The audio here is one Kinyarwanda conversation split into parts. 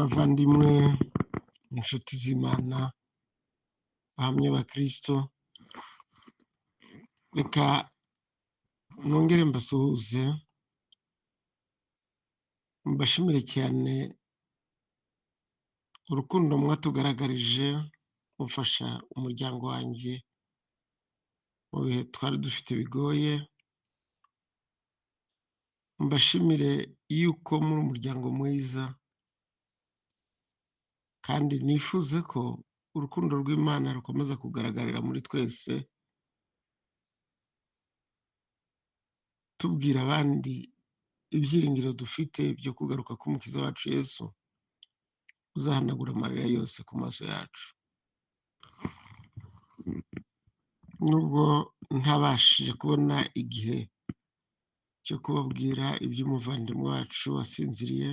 bavandimwe, inshuti z'Imana, bahamye ba Kristo, reka nongere mbasuhuze, mbashimire cyane urukundo mwatugaragarije mufasha umuryango wanjye mu bihe twari dufite bigoye. Mbashimire yuko muri umuryango mwiza, kandi nifuze ko urukundo rw'Imana rukomeza kugaragarira muri twese, tubwira abandi ibyiringiro dufite byo kugaruka k'umukiza wacu Yesu, uzahanagura amarira yose ku maso yacu. Nubwo ntabashije kubona igihe cyo kubabwira iby'umuvandimwe wacu wasinziriye,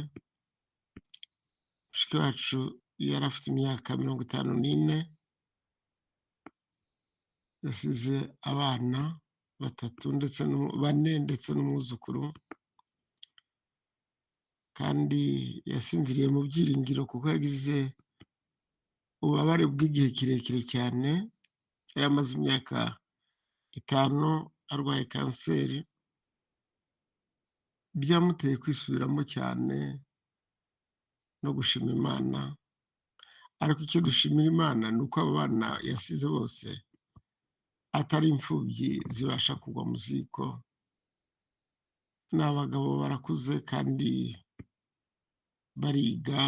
mushiki wacu yari afite imyaka 54, yasize abana 4 ndetse n'umwuzukuru, kandi yasinziriye mu byiringiro kuko yagize ububabare bw'igihe kirekire cyane. Yari amaze imyaka 5 arwaye kanseri, byamuteye kwisubiramo cyane no gushima Imana. Ariko icyo dushimira Imana ni uko abo bana yasize bose atari imfubyi zibasha kugwa mu ziko. Ni abagabo barakuze kandi bariga,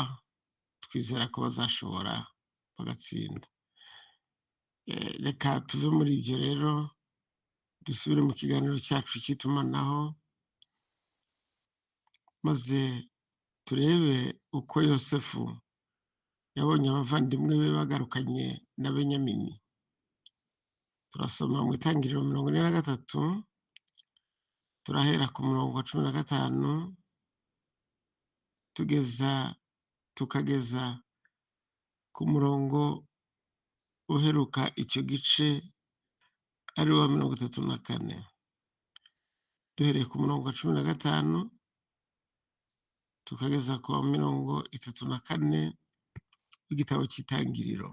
twizera ko bazashobora bagatsinda. Reka tuve muri ibyo rero, dusubire mu kiganiro cyacu cy'itumanaho, maze turebe uko Yosefu yabonye abavandimwe be bagarukanye na Benyamini. Turasoma mu Itangiriro 43, turahera ku murongo wa 15 tukageza ku murongo uheruka icyo gice ari wa 34. Duhereye ku murongo wa 15 tukageza ku wa 34 w'igitabo cy'Itangiriro.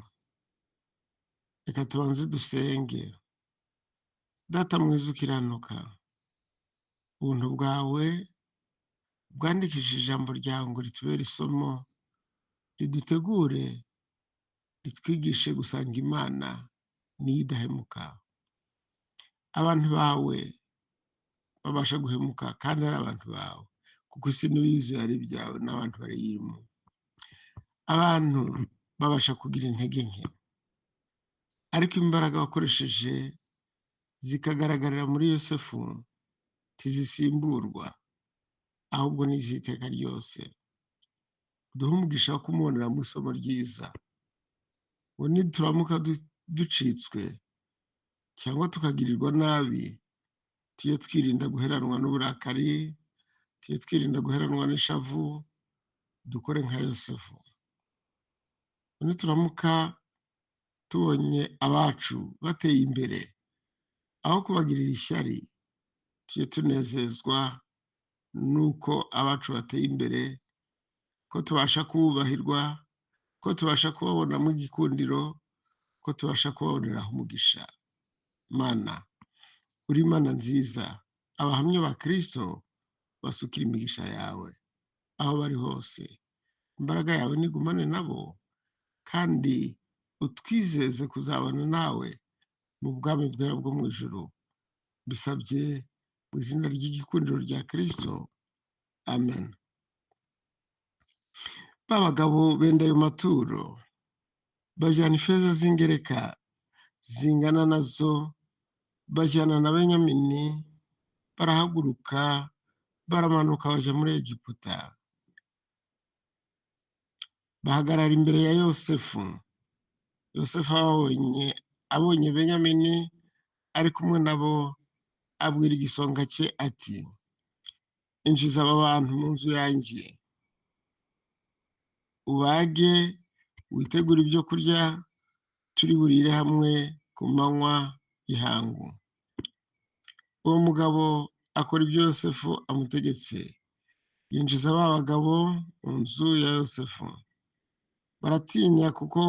Reka tubanze dusenge. Data mwiza ukiranuka, ubuntu bwawe bwandikishije ijambo ryawe ngo ritubere isomo, ridutegure, ritwigishe gusanga Imana niyo idahemuka. Abantu bawe babasha guhemuka kandi ari abantu bawe, kuko isi niyo yuzuye ari ibyawe n'abantu bariyirimo. Abantu babasha kugira intege nke, ariko imbaraga wakoresheje zikagaragarira muri Yosefu ntizisimburwa, ahubwo ni iz'iteka ryose. Duhe umugisha wo kumubonera mu isomo ryiza, ngo nituramuka ducitswe cyangwa tukagirirwa nabi, tujye twirinda guheranwa n'uburakari, tujye twirinda guheranwa n'ishavu, dukore nka Yosefu. Nituramuka tubonye abacu bateye imbere, aho kubagirira ishyari, tujye tunezezwa nuko abacu bateye imbere, ko tubasha kubahirwa, ko tubasha kubabonamo igikundiro, ko tubasha kubaboneraho umugisha. Mana, uri Imana nziza, abahamya ba Kristo basukira imigisha yawe aho bari hose. Imbaraga yawe nigumane nabo, kandi utwizeze kuzabana nawe mu bwami bwera bwo mu ijuru. Bisabye mu izina ry'igikundiro rya Kristo, amen. Ba bagabo benda ayo maturo, bajyana ifeza z'ingereka zingana nazo, bajyana na Benyamini, barahaguruka, baramanuka bajya muri Egiputa. Bahagarara imbere ya Yosefu. Yosefu abonye Benyamini ari kumwe nabo, abwira igisonga cye ati, injiza aba bantu mu nzu yanjye, ubage, witegure ibyo kurya, turi burire hamwe ku manywa y'ihangu. Uwo mugabo akora ibyo Yosefu amutegetse, yinjiza ba bagabo mu nzu ya Yosefu. baratinya kuko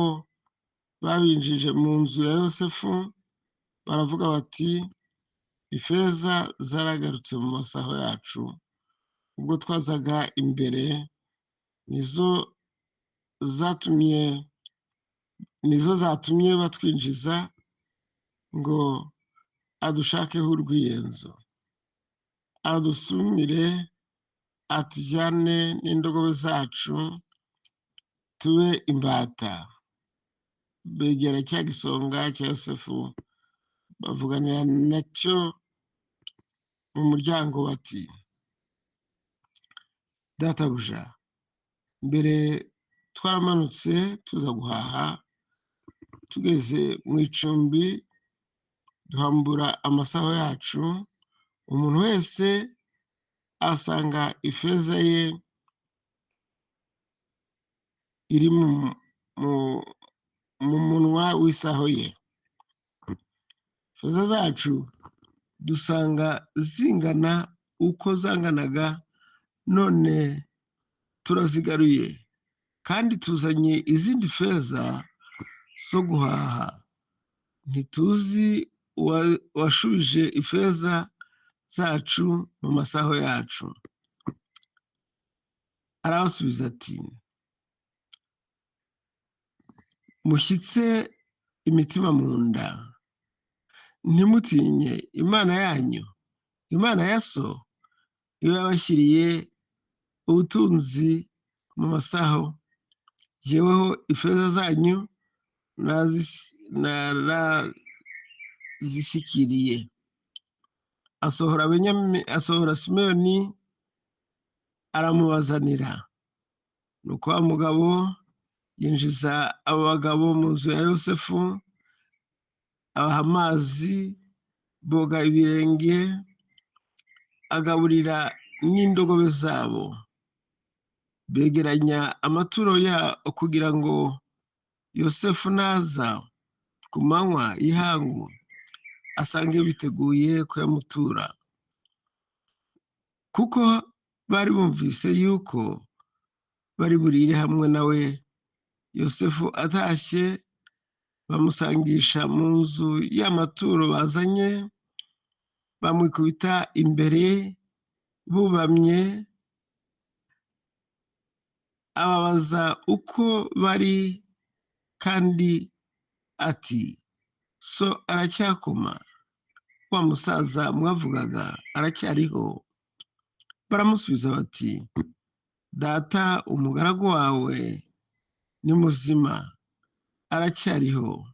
babinjije mu nzu ya Yosefu, baravuga bati ifeza zaragarutse mu masaho yacu, ubwo twazaga imbere nizo zatumye batwinjiza ngo adushakeho urwiyenzo, adusumire, atujyane n'indogobe zacu tube imbata. Begera cya gisonga cya Yosefu bavuganira nacyo mu muryango bati databuja, mbere twaramanutse tuza guhaha, tugeze mu icumbi duhambura amasaho yacu, umuntu wese asanga ifeza ye iri mu munwa w'isaho ye. Ifeza zacu dusanga zingana uko zanganaga, none turazigaruye kandi tuzanye izindi feza zo guhaha. Ntituzi uwashubije ifeza zacu mu masaho yacu. Arabasubiza ati mushyitse imitima mu nda, ntimutinye Imana yanyu, Imana ya so niyo yabashyiriye ubutunzi mu masaho. Jyeweho ifeza zanyu narazishyikiriye. Asohora Simeyoni aramubazanira, nuko wa mugabo yinjiza abo bagabo mu nzu ya Yosefu, abaha amazi, boga ibirenge, agaburira n'indogobe zabo. Begeranya amaturo yabo kugira ngo Yosefu naza ku manywa y'ihangu asange biteguye kuyamutura, kuko bari bumvise yuko bari burire hamwe nawe. Yosefu atashye, bamusangisha mu nzu y'amaturo bazanye, bamwikubita imbere bubamye, ababaza uko bari, kandi ati so aracyakoma? Wa musaza mwavugaga aracyariho? Baramusubiza bati data, umugaragu wawe ni muzima, aracyariho.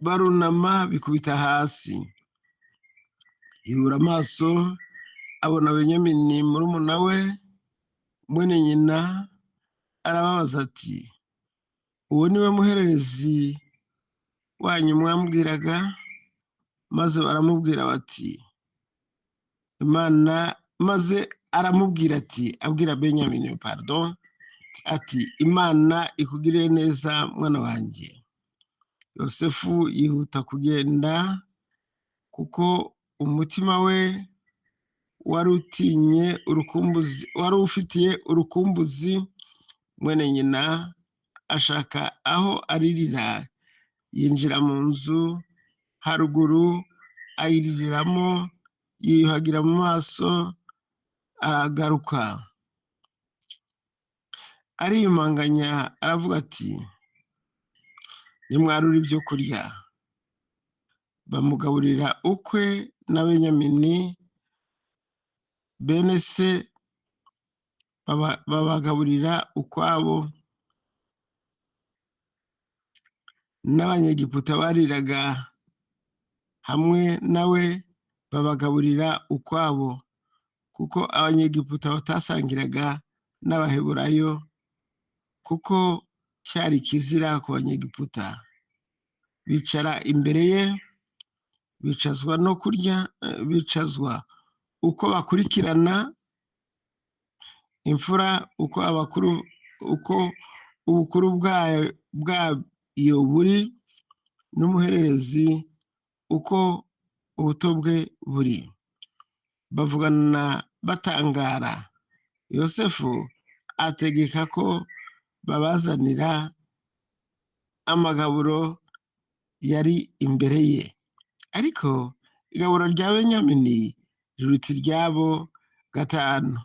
Barunama bikubita hasi. Yubura amaso abona Benyamini murumuna we mwene nyina, arababaza ati uwo ni we muhererezi wanyu mwambwiraga? Maze baramubwira bati abwira Benyamini ati Imana ikugirire neza mwana wanjye. Yosefu yihuta kugenda, kuko umutima we wari ufitiye urukumbuzi mwene nyina. Ashaka aho aririra, yinjira mu nzu haruguru, ayiririramo, yiyuhagira mu maso, aragaruka ariyumanganya, aravuga ati nimwarura ibyo kurya. Bamugaburira ukwe na Benyamini bene se babagaburira ukwabo, n'Abanyegiputa bariraga hamwe nawe babagaburira ukwabo, kuko Abanyegiputa batasangiraga n'Abaheburayo, kuko cyari kizira ku Banyegiputa. Bicara imbere ye, bicazwa no kurya, bicazwa uko bakurikirana, imfura uko ubukuru bwayo buri, n'umuhererezi uko ubuto bwe buri. Bavugana batangara. Yosefu ategeka ko babazanira amagaburo yari imbere ye, ariko igaburo rya Benyamini riruta iryabo 5.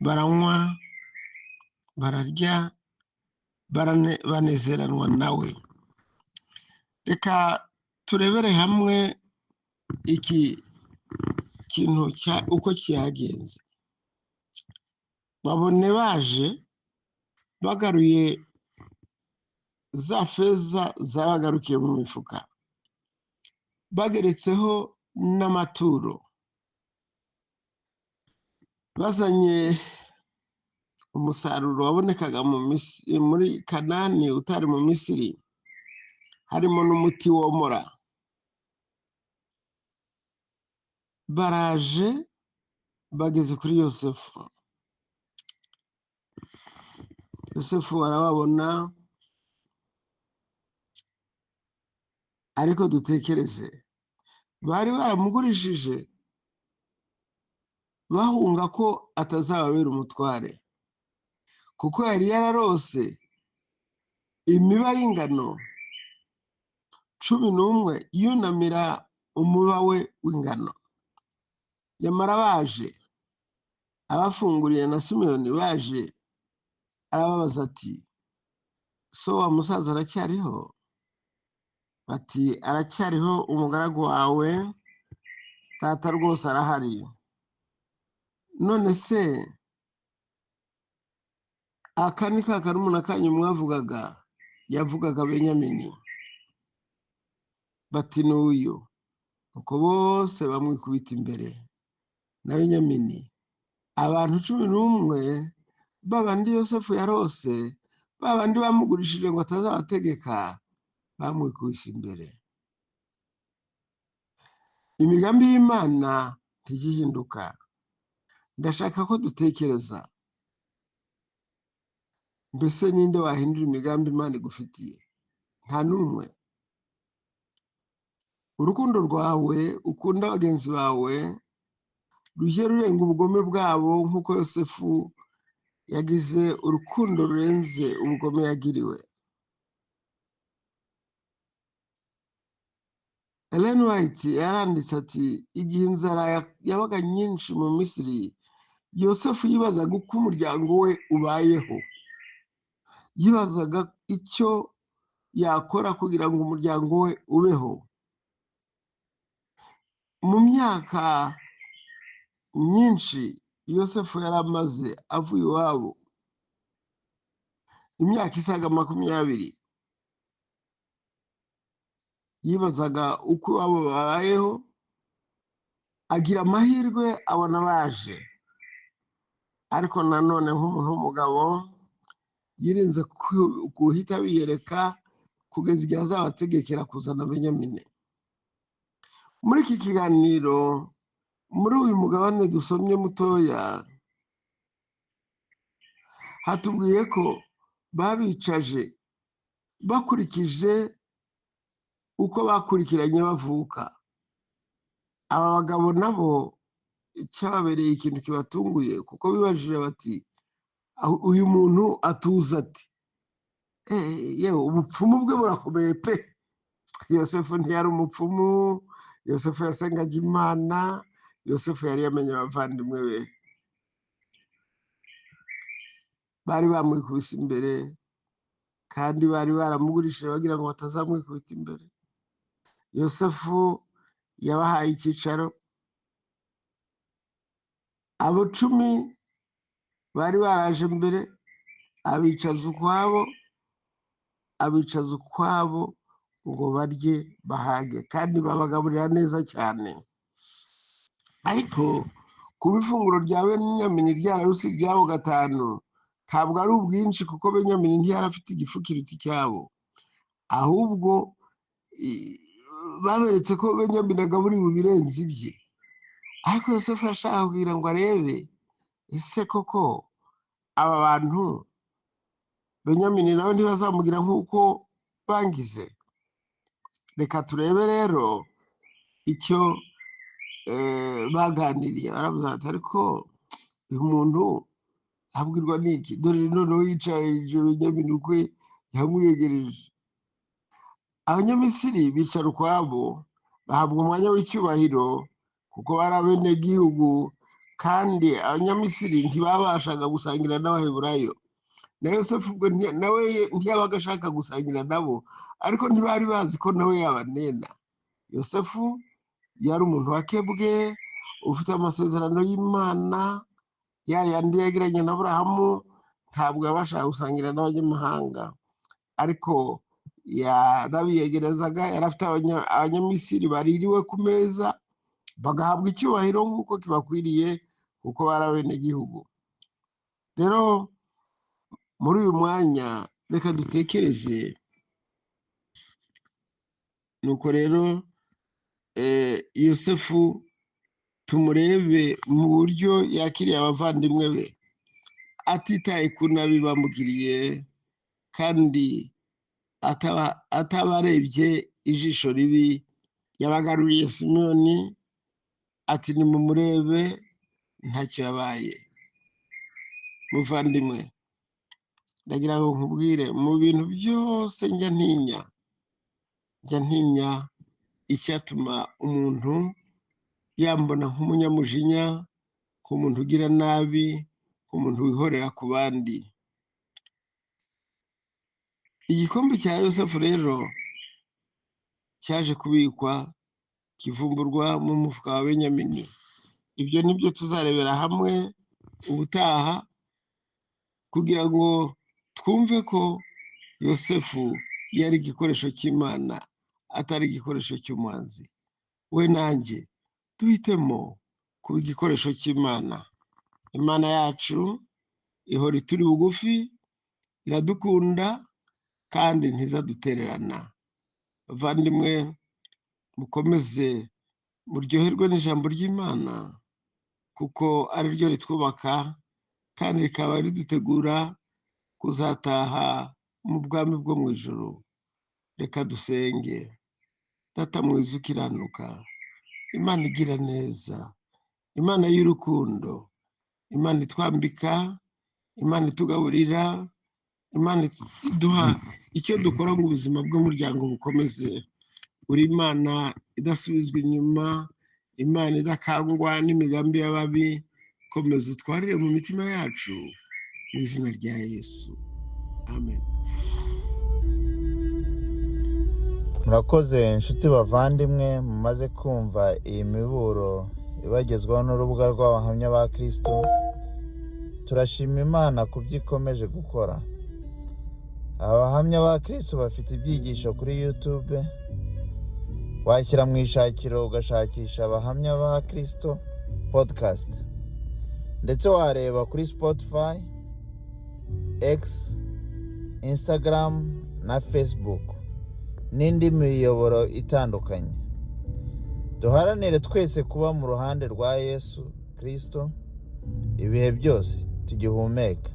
Baranywa, bararya, banezeranwa nawe. Reka turebere hamwe iki kintu uko cyagenze. Babone baje bagaruye za feza zabagarukiye mu mifuka, bageretseho n'amaturo, bazanye umusaruro wabonekaga muri Kanani utari mu Misiri, harimo n'umuti womora. Baraje bageze kuri Yosefu. Yosefu arababona, ariko dutekereze, bari baramugurishije bahunga ko atazababera umutware, kuko yari yararose imiba y'ingano 11 yunamira umuba we w'ingano. Nyamara baje abafunguriye na Simeyoni, baje arababaza ati, so wa musaza aracyariho? Bati, aracyariho, umugaragu wawe tata rwose arahari. None se aka ni ka karumuna kanyu mwavugaga, yavugaga Benyamini? Bati, n'uyu. Uko bose bamwikubita imbere na Benyamini. Abantu 11 babandi Yosefu yarose, babandi bamugurishije ngo atazabategeka, bamwikubise imbere. Imigambi y'Imana ntigihinduka. Ndashaka ko dutekereza, mbese ninde wahindura imigambi Imana igufitiye? Nta n'umwe. Urukundo rwawe ukunda bagenzi bawe rujye rurenga ubugome bwabo, nk'uko Yosefu yagize urukundo rurenze ubugome yagiriwe. Ellen White yaranditse ati, igihe inzara yabaga nyinshi mu Misiri, Yosefu yibazaga uko umuryango we ubayeho. Yibazaga icyo yakora kugira ngo umuryango we ubeho. Mu myaka myinshi Yosefu yari amaze avuye iwabo, imyaka isaga 20, yibazaga uko iwabo babayeho. Agira amahirwe abona baje, ariko nanone nk'umuntu w'umugabo yirinze guhita biyereka kugeza igihe azabategekera kuzana Benyamini. Muri iki kiganiro, muri uyu mugabane dusomye mutoya, hatubwiye ko babicaje bakurikije uko bakurikiranye bavuka. Aba bagabo nabo cyababereye ikintu kibatunguye, kuko bibajije bati, uyu muntu atuza ati? Yewe ubupfumu bwe burakomeye pe. Yosefu ntiyari umupfumu. Yosefu yasengaga Imana. Yosefu yari yamenye abavandimwe be. Bari bamwikubise imbere, kandi bari baramugurishije bagira ngo batazamwikubita imbere. Yosefu yabahaye icyicaro. Abo 10 bari baraje mbere, abicaza ukwabo ngo barye bahage, kandi babagaburira neza cyane. Ariko kuba ifunguro rya Benyamini ryararuse iryabo 5, ntabwo ari ubwinshi, kuko Benyamini ntiyari afite igifu kiruta icyabo. Ahubwo baberetse ko Benyamini agaburiwe ibirenze ibye. Ariko Yosefu yashaka kugira ngo arebe, ese koko aba bantu Benyamini nawe ntibazamugira nk'uko bangize? Reka turebe rero icyo baganiriye. Baravuze ati, ariko uyu muntu abwirwa n'iki? Dore noneho yicarije Benyamini ukwe yamwiyegereje. Abanyamisiri bicara ukwabo, bahabwa umwanya w'icyubahiro kuko bari abenegihugu, kandi abanyamisiri ntibabashaga gusangira n'abaheburayo. Na Yosefu ubwo nawe ntiyabaga ashaka gusangira nabo, ariko ntibari bazi ko nawe yabanena. Yosefu yari umuntu wakebwe, ufite amasezerano y'Imana, ya yandi yagiranye na Aburahamu, ntabwo yabashaga gusangira n'abanyamahanga, ariko yarabiyegerezaga. Yari afite abanyamisiri baririwe ku meza, bagahabwa icyubahiro nk'uko kibakwiriye kuko bari abenegihugu. Rero muri uyu mwanya reka dutekereze. Nuko rero Yosefu tumurebe mu buryo yakiriye abavandimwe be, atitaye ku nabi bamugiriye, kandi atabarebye ijisho ribi. Yabagaruriye Simoni ati nimumurebe ntacyo yabaye. Muvandimwe, ndagira ngo nkubwire, mu bintu byose njya ntinya icyatuma umuntu yambona nk'umunyamujinya, nk'umuntu ugira nabi, nk'umuntu wihorera ku bandi. Igikombe cya Yosefu rero cyaje kubikwa, kivumburwa mu mufuka wa Benyamini. Ibyo nibyo tuzarebera hamwe ubutaha, kugira ngo twumve ko Yosefu yari igikoresho cy'Imana, atari igikoresho cy'umwanzi. We nanjye duhitemo kuba igikoresho cy'Imana. Imana yacu ihora ituri bugufi, iradukunda kandi ntizadutererana. Bavandimwe, mukomeze muryoherwe n'ijambo ry'Imana, kuko ari ryo ritwubaka kandi rikaba ridutegura kuzataha mu bwami bwo mu ijuru. Reka dusenge. Data mwiza ukiranuka, Imana igira neza, Imana y'urukundo, Imana itwambika, Imana itugaburira, Imana iduha icyo dukora ngo ubuzima bw'umuryango bukomeze. Uri Imana idasubizwa inyuma, Imana idakangwa n'imigambi y'ababi. Komeza utwarire mu mitima yacu, mu izina rya Yesu, amen. Murakoze inshuti bavandimwe, mumaze kumva iyi miburo ibagezwaho n'urubuga rw'abahamya ba Kristo. Turashima Imana ku byo ikomeje gukora. Abahamya ba Kristo bafite ibyigisho kuri YouTube, washyira mu ishakiro ugashakisha abahamya ba Kristo podcast, ndetse wareba kuri Spotify, X, Instagram na Facebook n'indi miyoboro itandukanye. Duharanire twese kuba mu ruhande rwa Yesu Kristo ibihe byose tugihumeka,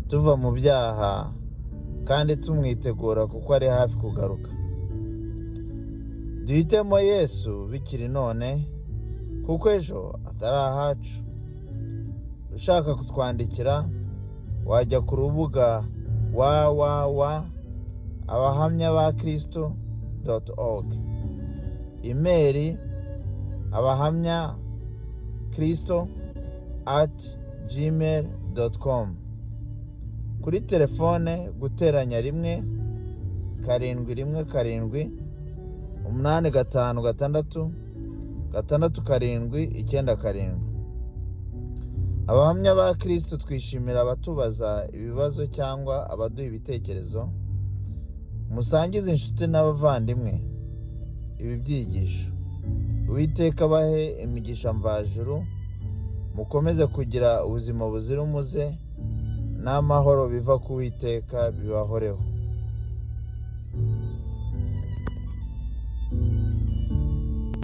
tuva mu byaha kandi tumwitegura kuko ari hafi kugaruka. Duhitemo Yesu bikiri none, kuko ejo atari ahacu. Ushaka kutwandikira wajya ku rubuga www.abahamyabakristo.org, imeri abahamyakristo@gmail.com, kuri telefone guteranya 1-717-856-679. Abahamya ba Kristo twishimira abatubaza ibibazo cyangwa abaduha ibitekerezo. Musangize inshuti n'abavandimwe ibi byigisho. Uwiteka abahe imigisha mvajuru, mukomeze kugira ubuzima buzira umuze n'amahoro biva ku Uwiteka bibahoreho.